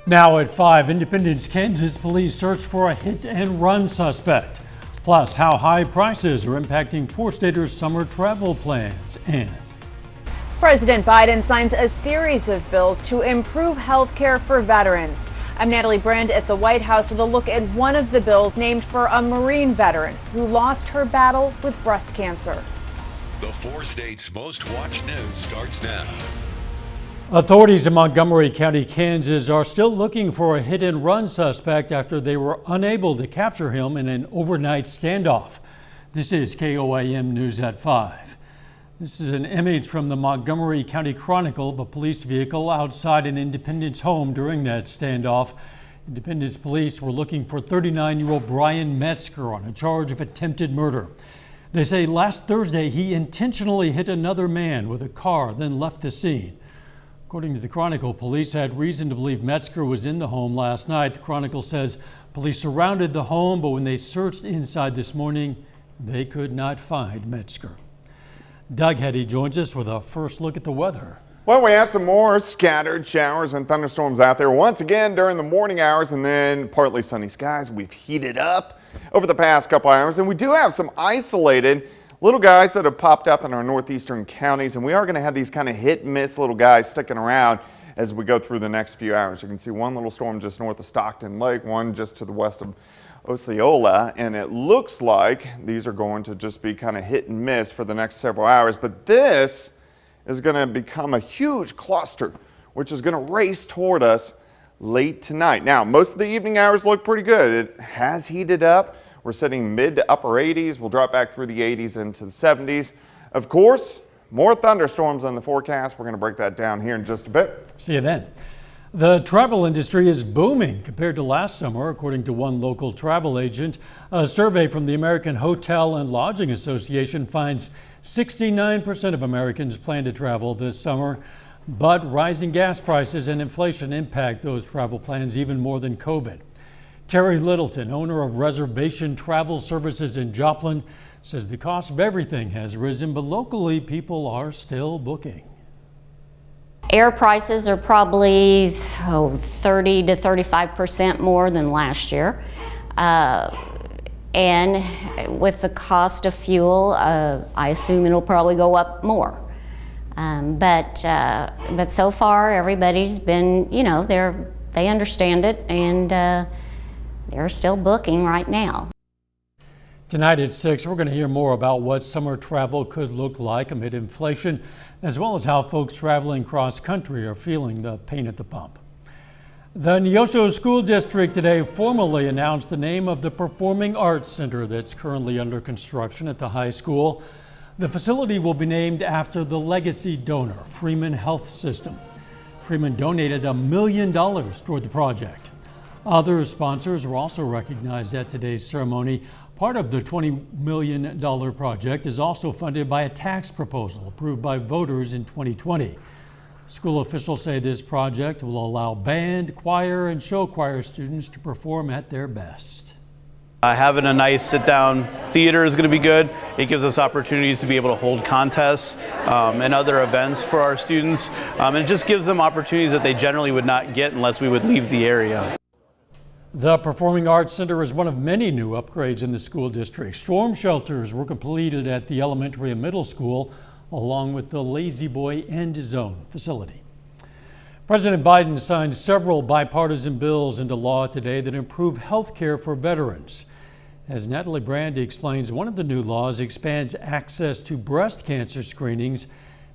Now at 5, Independence, Kansas police search for a hit-and-run suspect. Plus, how high prices are impacting four-staters' summer travel plans. And President Biden signs a series of bills to improve health care for veterans. I'm Natalie Brand at the White House with a look at one of the bills named for a Marine veteran who lost her battle with breast cancer. The four states' most watched news starts now. Authorities in Montgomery County, Kansas are still looking for a hit-and-run suspect after they were unable to capture him in an overnight standoff. This is KOAM News at 5. This is an image from the Montgomery County Chronicle of a police vehicle outside an Independence home during that standoff. Independence police were looking for 39-year-old Brian Metzger on a charge of attempted murder. They say last Thursday he intentionally hit another man with a car, then left the scene. According to the Chronicle, police had reason to believe Metzger was in the home last night. The Chronicle says police surrounded the home, but when they searched inside this morning, they could not find Metzger. Doug Hetty joins us with a first look at the weather. Well, we had some more scattered showers and thunderstorms out there once again during the morning hours, and then partly sunny skies. We've heated up over the past couple hours, and we do have some isolated little guys that have popped up in our northeastern counties, and we are going to have these kind of hit-and-miss little guys sticking around as we go through the next few hours. You can see one little storm just north of Stockton Lake, one just to the west of Osceola, and it looks like these are going to just be kind of hit and miss for the next several hours. But this is going to become a huge cluster, which is going to race toward us late tonight. Now, most of the evening hours look pretty good. It has heated up. We're sitting mid to upper 80s. We'll drop back through the 80s into the 70s. Of course, more thunderstorms on the forecast. We're going to break that down here in just a bit. See you then. The travel industry is booming compared to last summer, according to one local travel agent. A survey from the American Hotel and Lodging Association finds 69% of Americans plan to travel this summer, but rising gas prices and inflation impact those travel plans even more than COVID. Terry Littleton, owner of Reservation Travel Services in Joplin, says the cost of everything has risen, but locally people are still booking. Air prices are probably 30 to 35% more than last year. And with the cost of fuel, I assume it'll probably go up more. But so far, everybody's been, they understand it, and they're still booking right now. Tonight at 6, we're going to hear more about what summer travel could look like amid inflation, as well as how folks traveling cross country are feeling the pain at the pump. The Neosho School District today formally announced the name of the Performing Arts Center that's currently under construction at the high school. The facility will be named after the legacy donor, Freeman Health System. Freeman donated $1 million toward the project. Other sponsors were also recognized at today's ceremony. Part of the $20 million project is also funded by a tax proposal approved by voters in 2020. School officials say this project will allow band, choir, and show choir students to perform at their best. Having a nice sit-down theater is going to be good. It gives us opportunities to be able to hold contests and other events for our students. And it just gives them opportunities that they generally would not get unless we would leave the area. The Performing Arts Center is one of many new upgrades in the school district. Storm shelters were completed at the elementary and middle school, along with the Lazy Boy End Zone facility. President Biden signed several bipartisan bills into law today that improve health care for veterans. As Natalie Brand explains, one of the new laws expands access to breast cancer screenings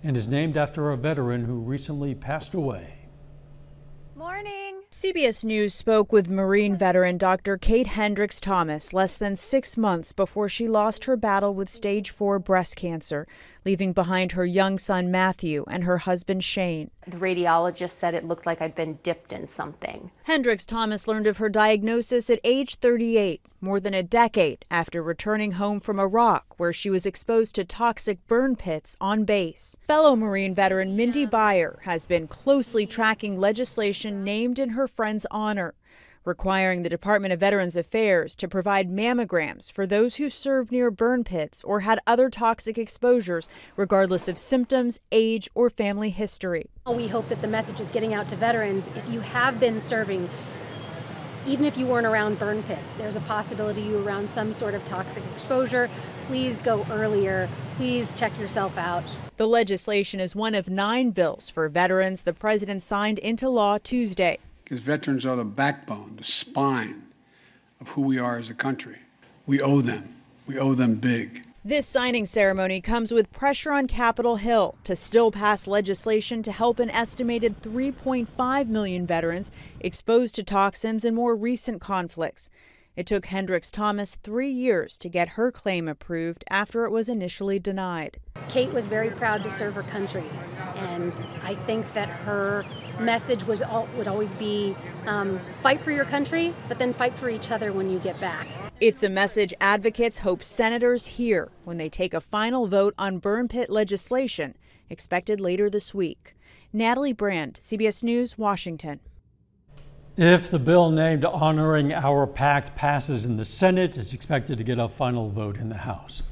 and is named after a veteran who recently passed away. Morning. CBS News spoke with Marine veteran Dr. Kate Hendricks Thomas less than 6 months before she lost her battle with stage 4 breast cancer, leaving behind her young son Matthew and her husband Shane. The radiologist said it looked like I'd been dipped in something. Hendricks Thomas learned of her diagnosis at age 38, more than a decade after returning home from Iraq, where she was exposed to toxic burn pits on base. Fellow Marine veteran Mindy Byer has been closely tracking legislation named in her friend's honor. requiring the Department of Veterans Affairs to provide mammograms for those who served near burn pits or had other toxic exposures, regardless of symptoms, age, or family history. We hope that the message is getting out to veterans. If you have been serving, even if you weren't around burn pits, there's a possibility you were around some sort of toxic exposure. Please go earlier. Please check yourself out. The legislation is one of 9 bills for veterans the president signed into law Tuesday. Because veterans are the backbone, the spine of who we are as a country. We owe them. We owe them big. This signing ceremony comes with pressure on Capitol Hill to still pass legislation to help an estimated 3.5 million veterans exposed to toxins in more recent conflicts. It took Hendricks Thomas 3 years to get her claim approved after it was initially denied. Kate was very proud to serve her country, and I think that her message would always be fight for your country, but then fight for each other when you get back. It's a message advocates hope senators hear when they take a final vote on burn pit legislation expected later this week. Natalie Brand, CBS News, Washington. If the bill named Honoring Our Pact passes in the Senate, it's expected to get a final vote in the House.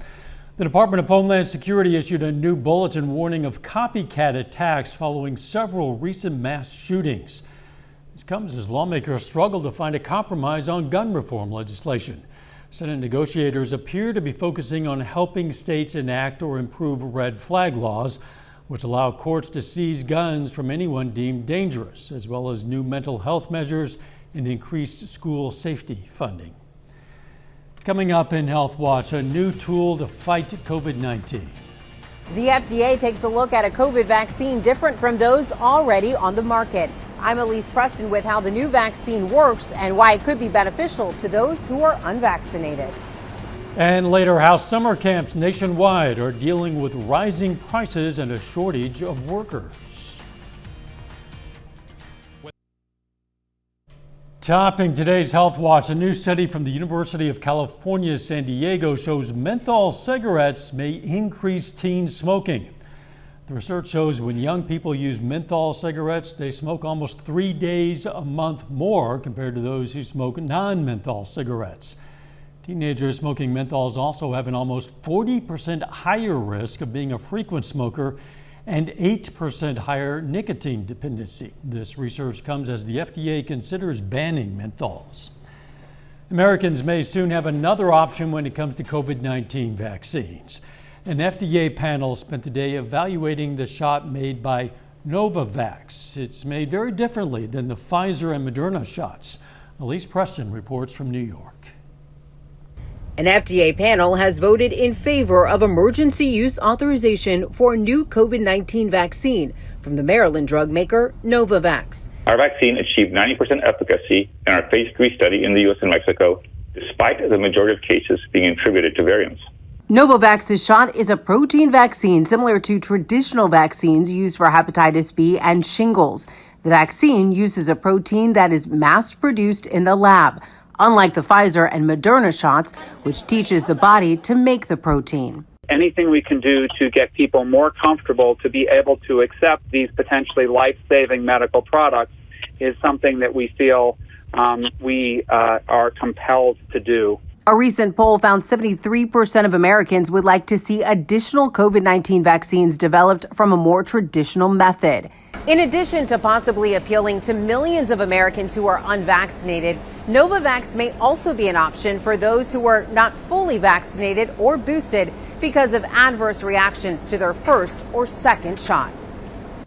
The Department of Homeland Security issued a new bulletin warning of copycat attacks following several recent mass shootings. This comes as lawmakers struggle to find a compromise on gun reform legislation. Senate negotiators appear to be focusing on helping states enact or improve red flag laws, which allow courts to seize guns from anyone deemed dangerous, as well as new mental health measures and increased school safety funding. Coming up in Health Watch, a new tool to fight COVID-19. The FDA takes a look at a COVID vaccine different from those already on the market. I'm Elise Preston with how the new vaccine works and why it could be beneficial to those who are unvaccinated. And later, how summer camps nationwide are dealing with rising prices and a shortage of workers. Topping today's Health Watch, a new study from the University of California, San Diego shows menthol cigarettes may increase teen smoking. The research shows when young people use menthol cigarettes, they smoke almost 3 days a month more compared to those who smoke non-menthol cigarettes. Teenagers smoking menthols also have an almost 40% higher risk of being a frequent smoker and 8% higher nicotine dependency. This research comes as the FDA considers banning menthols. Americans may soon have another option when it comes to COVID-19 vaccines. An FDA panel spent the day evaluating the shot made by Novavax. It's made very differently than the Pfizer and Moderna shots. Elise Preston reports from New York. An FDA panel has voted in favor of emergency use authorization for a new COVID-19 vaccine from the Maryland drug maker Novavax. Our vaccine achieved 90% efficacy in our phase 3 study in the U.S. and Mexico, despite the majority of cases being attributed to variants. Novavax's shot is a protein vaccine similar to traditional vaccines used for hepatitis B and shingles. The vaccine uses a protein that is mass-produced in the lab, unlike the Pfizer and Moderna shots, which teaches the body to make the protein. Anything we can do to get people more comfortable to be able to accept these potentially life-saving medical products is something that we feel we are compelled to do. A recent poll found 73% of Americans would like to see additional COVID-19 vaccines developed from a more traditional method. In addition to possibly appealing to millions of Americans who are unvaccinated, Novavax may also be an option for those who are not fully vaccinated or boosted because of adverse reactions to their first or second shot.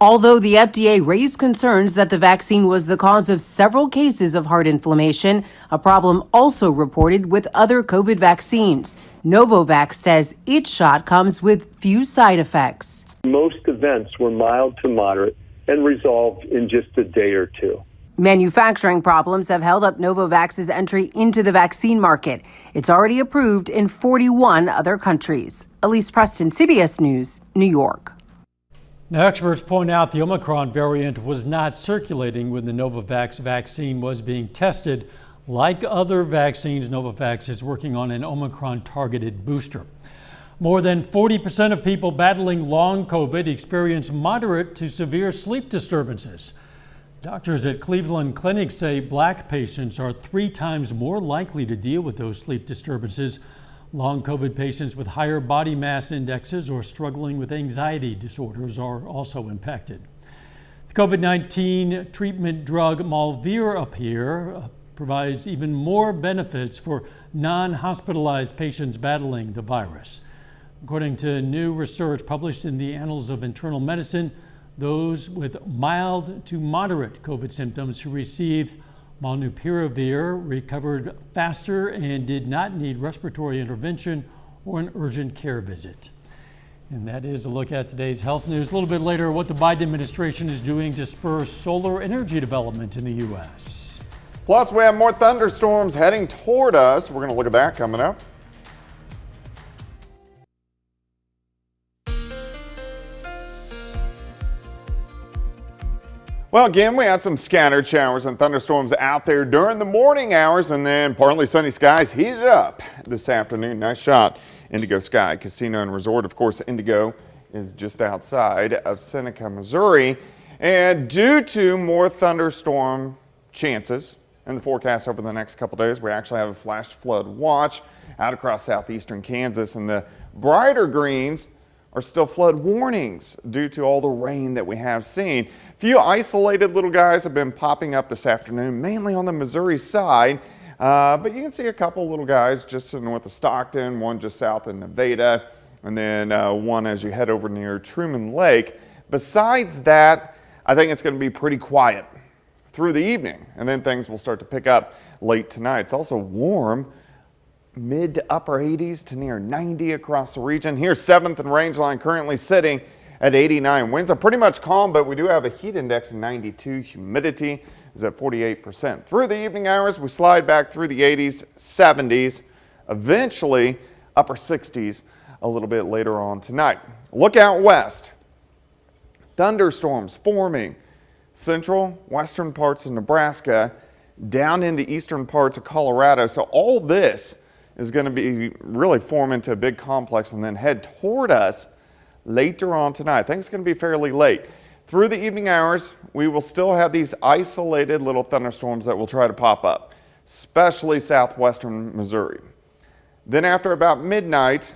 Although the FDA raised concerns that the vaccine was the cause of several cases of heart inflammation, a problem also reported with other COVID vaccines, Novavax says its shot comes with few side effects. Most events were mild to moderate and resolved in just a day or two. Manufacturing problems have held up Novavax's entry into the vaccine market. It's already approved in 41 other countries. Elise Preston, CBS News, New York. Now, experts point out the Omicron variant was not circulating when the Novavax vaccine was being tested. Like other vaccines, Novavax is working on an Omicron-targeted booster. More than 40% of people battling long COVID experience moderate to severe sleep disturbances. Doctors at Cleveland Clinic say Black patients are 3 times more likely to deal with those sleep disturbances. Long COVID patients with higher body mass indexes or struggling with anxiety disorders are also impacted. The COVID-19 treatment drug Molnupiravir provides even more benefits for non-hospitalized patients battling the virus. According to new research published in the Annals of Internal Medicine, those with mild to moderate COVID symptoms who received Molnupiravir recovered faster and did not need respiratory intervention or an urgent care visit. And that is a look at today's health news. A little bit later, what the Biden administration is doing to spur solar energy development in the U.S. Plus, we have more thunderstorms heading toward us. We're going to look at that coming up. Well, again, we had some scattered showers and thunderstorms out there during the morning hours, and then partly sunny skies heated up this afternoon. Nice shot, Indigo Sky Casino and Resort. Of course, Indigo is just outside of Seneca, Missouri. And due to more thunderstorm chances in the forecast over the next couple days, we actually have a flash flood watch out across southeastern Kansas, and the brighter greens are still flood warnings due to all the rain that we have seen. Few isolated little guys have been popping up this afternoon, mainly on the Missouri side, but you can see a couple little guys just north of Stockton, one just south of Nevada, and then one as you head over near Truman Lake. Besides that, I think it's going to be pretty quiet through the evening, and then things will start to pick up late tonight. It's also warm, mid to upper 80s to near 90 across the region. Here's 7th and Rangeline currently sitting at 89. Winds are pretty much calm, but we do have a heat index of 92. Humidity is at 48%. Through the evening hours, we slide back through the 80s, 70s, eventually upper 60s a little bit later on tonight. Look out west. Thunderstorms forming central, western parts of Nebraska, down into eastern parts of Colorado. So all this is going to be really form into a big complex and then head toward us later on tonight. I think it's going to be fairly late. Through the evening hours, we will still have these isolated little thunderstorms that will try to pop up, especially southwestern Missouri. Then after about midnight,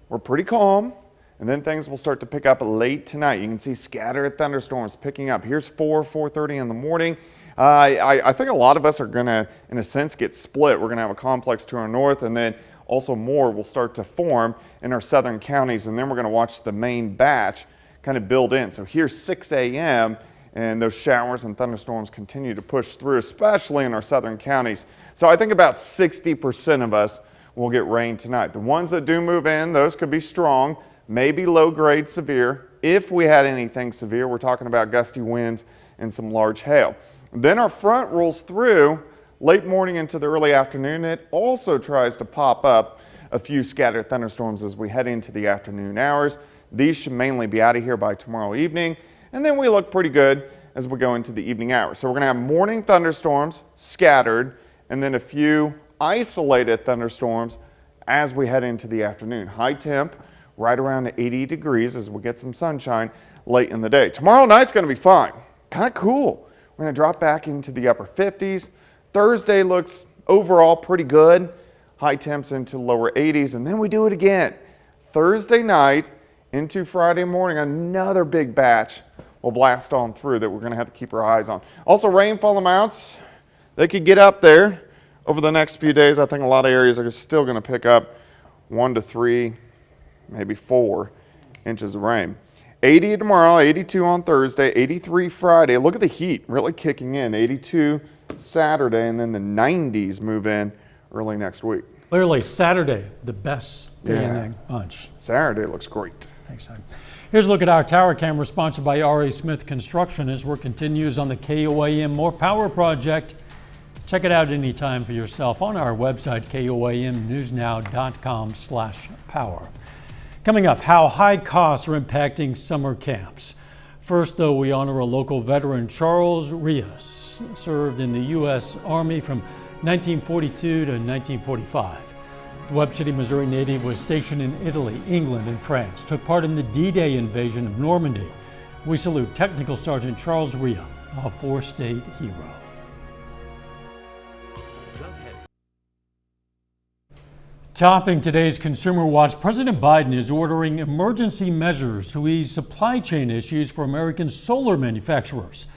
we're pretty calm, and then things will start to pick up late tonight. You can see scattered thunderstorms picking up. Here's 4:30 in the morning. I think a lot of us are going to, in a sense, get split. We're going to have a complex to our north, and then also more will start to form in our southern counties, and then we're going to watch the main batch kind of build in. So here's 6 a.m., and those showers and thunderstorms continue to push through, especially in our southern counties. So I think about 60% of us will get rain tonight. The ones that do move in, those could be strong, maybe low-grade severe. If we had anything severe, we're talking about gusty winds and some large hail. Then our front rolls through late morning into the early afternoon. It also tries to pop up a few scattered thunderstorms as we head into the afternoon hours. These should mainly be out of here by tomorrow evening, and then we look pretty good as we go into the evening hours. So we're going to have morning thunderstorms scattered, and then a few isolated thunderstorms as we head into the afternoon. High temp right around 80 degrees as we get some sunshine late in the day. Tomorrow night's going to be fine, kind of cool. We're going to drop back into the upper 50s. Thursday looks overall pretty good. High temps into lower 80s, and then we do it again. Thursday night into Friday morning, another big batch will blast on through that we're going to have to keep our eyes on. Also, rainfall amounts, they could get up there over the next few days. I think a lot of areas are still going to pick up 1 to 3, maybe 4 inches of rain. 80 tomorrow, 82 on Thursday, 83 Friday. Look at the heat really kicking in. 82 Saturday, and then the 90s move in early next week. Clearly, Saturday, the best day in the bunch. Saturday looks great. Thanks, Doug. Here's a look at our tower camera sponsored by R.A. Smith Construction as work continues on the KOAM More Power project. Check it out anytime for yourself on our website, koamnewsnow.com/power. Coming up, how high costs are impacting summer camps. First, though, we honor a local veteran, Charles Rios, served in the U.S. Army from 1942 to 1945. The Webb City, Missouri native was stationed in Italy, England, and France, took part in the D-Day invasion of Normandy. We salute Technical Sergeant Charles Rios. a four-state hero. Topping today's Consumer Watch, President Biden is ordering emergency measures to ease supply chain issues for American solar manufacturers.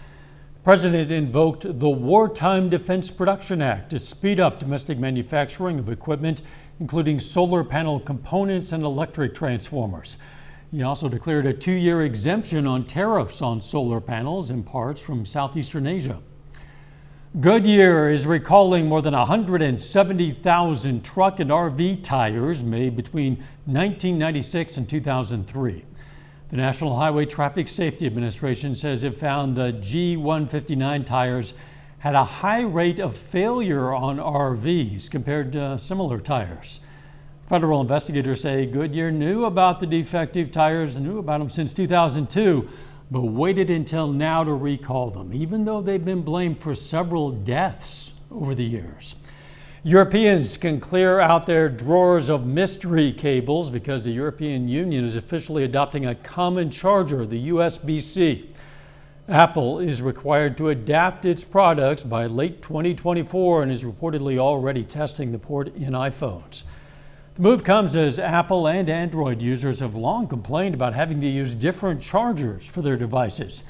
The president invoked the Wartime Defense Production Act to speed up domestic manufacturing of equipment, including solar panel components and electric transformers. He also declared a 2-year exemption on tariffs on solar panels and parts from Southeastern Asia. Goodyear is recalling more than 170,000 truck and RV tires made between 1996 and 2003. The National Highway Traffic Safety Administration says it found the G159 tires had a high rate of failure on RVs compared to similar tires. Federal investigators say Goodyear knew about the defective tires and knew about them since 2002, but waited until now to recall them, even though they've been blamed for several deaths over the years. Europeans can clear out their drawers of mystery cables because the European Union is officially adopting a common charger, the USB-C. Apple is required to adapt its products by late 2024 and is reportedly already testing the port in iPhones. The move comes as Apple and Android users have long complained about having to use different chargers for their devices.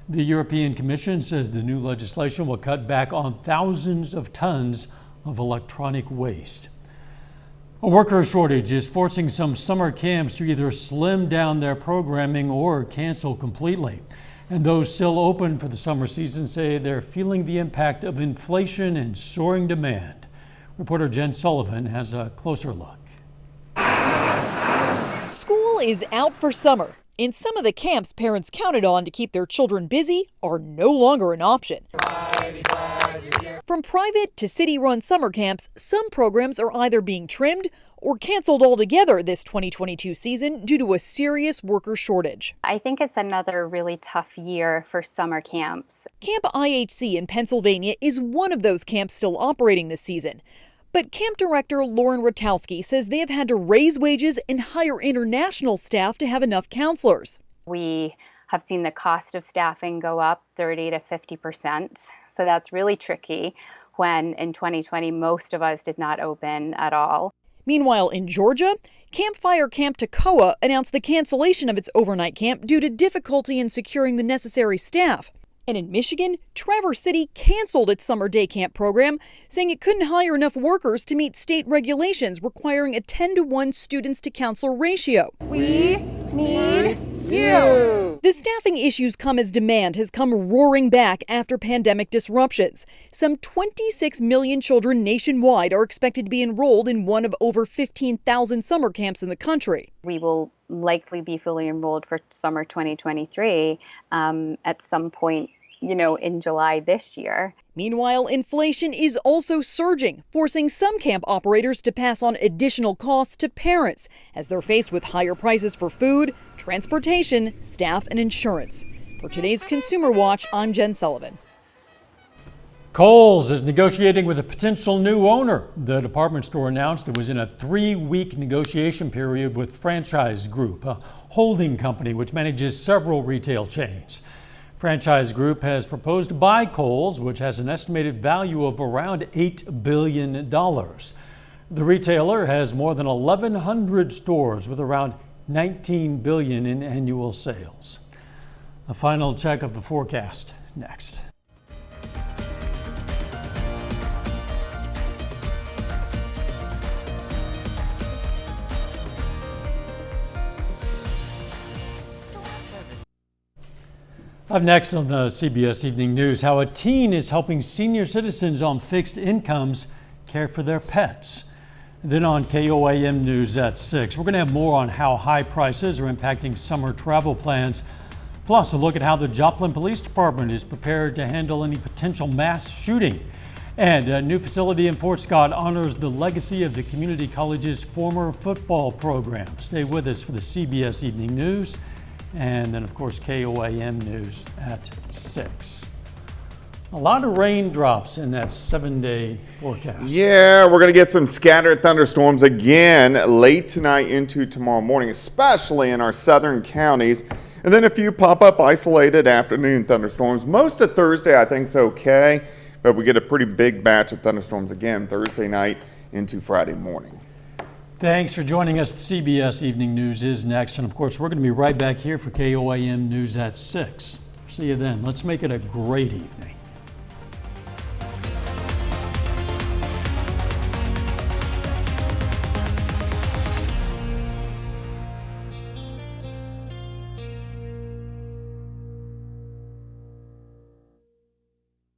The European Commission says the new legislation will cut back on thousands of tons of electronic waste. A worker shortage is forcing some summer camps to either slim down their programming or cancel completely. And those still open for the summer season say they're feeling the impact of inflation and soaring demand. Reporter Jen Sullivan has a closer look. School is out for summer, and some of the camps parents counted on to keep their children busy are no longer an option. From private to city-run summer camps, some programs are either being trimmed or canceled altogether this 2022 season due to a serious worker shortage. I think it's another really tough year for summer camps. Camp IHC in Pennsylvania is one of those camps still operating this season. But camp director Lauren Rotowski says they have had to raise wages and hire international staff to have enough counselors. We have seen the cost of staffing go up 30 to 50%. So that's really tricky when in 2020 most of us did not open at all. Meanwhile, in Georgia, Campfire Camp Toccoa announced the cancellation of its overnight camp due to difficulty in securing the necessary staff. And in Michigan, Traverse City canceled its summer day camp program, saying it couldn't hire enough workers to meet state regulations requiring a 10-to-1 students to counselor ratio. We need you. The staffing issues come as demand has come roaring back after pandemic disruptions. Some 26 million children nationwide are expected to be enrolled in one of over 15,000 summer camps in the country. We will likely be fully enrolled for summer 2023 at some point, in July this year. Meanwhile, inflation is also surging, forcing some camp operators to pass on additional costs to parents as they're faced with higher prices for food, transportation, staff, and insurance. For today's Consumer Watch, I'm Jen Sullivan. Kohl's is negotiating with a potential new owner. The department store announced it was in a 3-week negotiation period with Franchise Group, a holding company which manages several retail chains. Franchise Group has proposed to buy Kohl's, which has an estimated value of around $8 billion. The retailer has more than 1,100 stores with around $19 billion in annual sales. A final check of the forecast next. Up next on the CBS Evening News, how a teen is helping senior citizens on fixed incomes care for their pets. Then on KOAM News at 6, we're going to have more on how high prices are impacting summer travel plans. Plus, a look at how the Joplin Police Department is prepared to handle any potential mass shooting. And a new facility in Fort Scott honors the legacy of the community college's former football program. Stay with us for the CBS Evening News. And then, of course, KOAM News at 6. A lot of raindrops in that 7-day forecast. Yeah, we're going to get some scattered thunderstorms again late tonight into tomorrow morning, especially in our southern counties. And then a few pop-up isolated afternoon thunderstorms. Most of Thursday I think's okay, but we get a pretty big batch of thunderstorms again Thursday night into Friday morning. Thanks for joining us. The CBS Evening News is next. And of course, we're going to be right back here for KOAM News at 6. See you then. Let's make it a great evening.